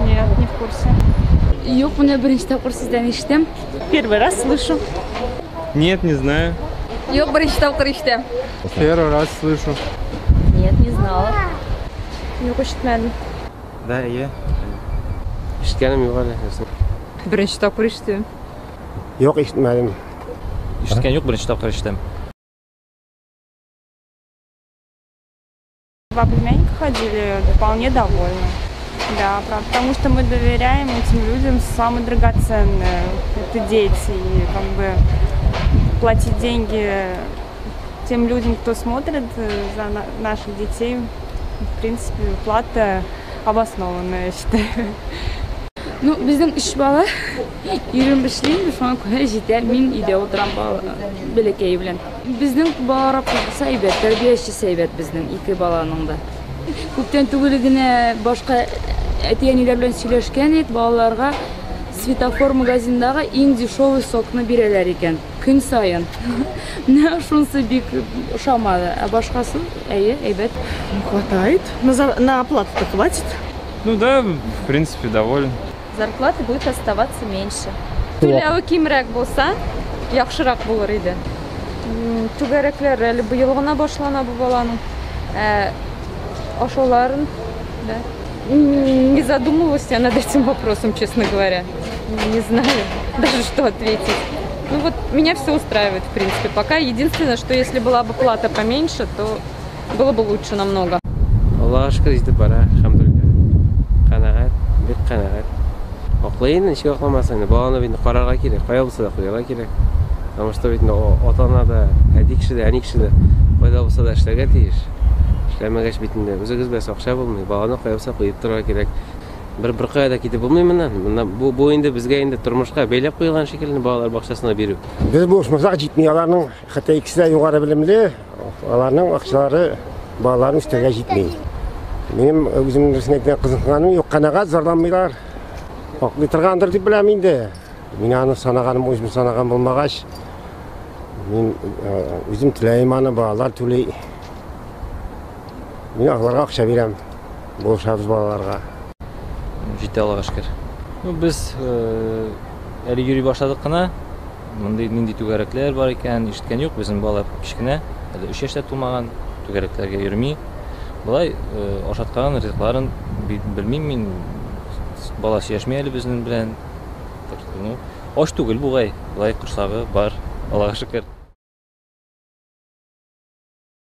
Нет, не в курсе. Yok, bunu birinci topur sizden işittim. Первый раз слышу. Нет, не знаю. Yok, birinci topur işittim. Первый раз слышу. Нет, не знала. Yok, ишитмедим. Да, я. Ишіткенім yok әлі. Birinchi topur ишитtim. Yok eshitmadim. Eshitgan yo'q, birinchi topqir eshitdim. В племянника ходили, вполне довольны. Да, правда, потому что мы доверяем этим людям, самое драгоценное – это дети. И как бы платить деньги тем людям, кто смотрит за наших детей, в принципе, плата обоснованная, я считаю. Ну, bizden iş bala, 25 yıl şu an köyde min ide oturan bala belekey bilen. Bizden balara saybet, terbiyesi saybet bizden iki balanın da. Köpten tügülügüne başka etiyeniler bilen söyleşken et balalarga sветофор магазиндағы ең дешевый сокны берелер екен, күн сайын. Ne шунсы бик ошамады, а башкасы әйбәт. Хватает. На оплату-то хватит. Ну да, в принципе, доволен. Зарплата будет оставаться меньше. Түләві кимрәк болса, яхшырак булыр иде. Түгәрәкләр әле быел гына башлана бу баланың. Ашауларын, да. Не задумывалась я над этим вопросом, честно говоря. Не знаю даже, что ответить. Ну вот, меня все устраивает, в принципе. Пока единственное, что если была бы плата поменьше, то было бы лучше намного. Аллаға шүкір жетіп бара, хамдулилля. Қанағат, бек қанағат. Оқлайын, ешке оқламасын. Баланы бейді қарарға керек, қая болса да қойға керек. Потому что бейді отана да, әді кіші де, әні кіші де, қойда болса да ішләге тейіш. Ішләмегеш бейтінде, өзі біз ақша болмай, баланы қоя болса қойып тұрға керек. Бір қойда кетіп болмай мұнан. Бұл енді бізге енді тұрмышқа бейлеп қойылған шекеліні балалар бақшасына беру. Biz boşmasak жетмей аларның, hatta ikisi de yukarı bilimli, аларның ақшалары балалардың үстеге жетмей. Benim özümün resimekten kızınkanım yok, kanagat zorlanmıyorlar. Oklaytırgandır deyip biləm indi. Мен аны санағаным, өзім санаған болмағаш. Мен өзім тілейім аны, балалар төлей. Мен ақларға ақша берем, болшабыз балаларға. Жетті Аллаға шүкір. Біз әлі йөри башладық қына. Нинди түгәрәкләр бар икән, ишеткән юк. Безнең бала кичкенә, әле 3 яшьтә тулмаган, түгәрәкләргә йөрми. Болай ашаткан ризыкларын белмим мин. Бала сөйләшмәй әле безнең белән. Аш түгел бугай. Болай корсагы бар, Аллаға шөкер.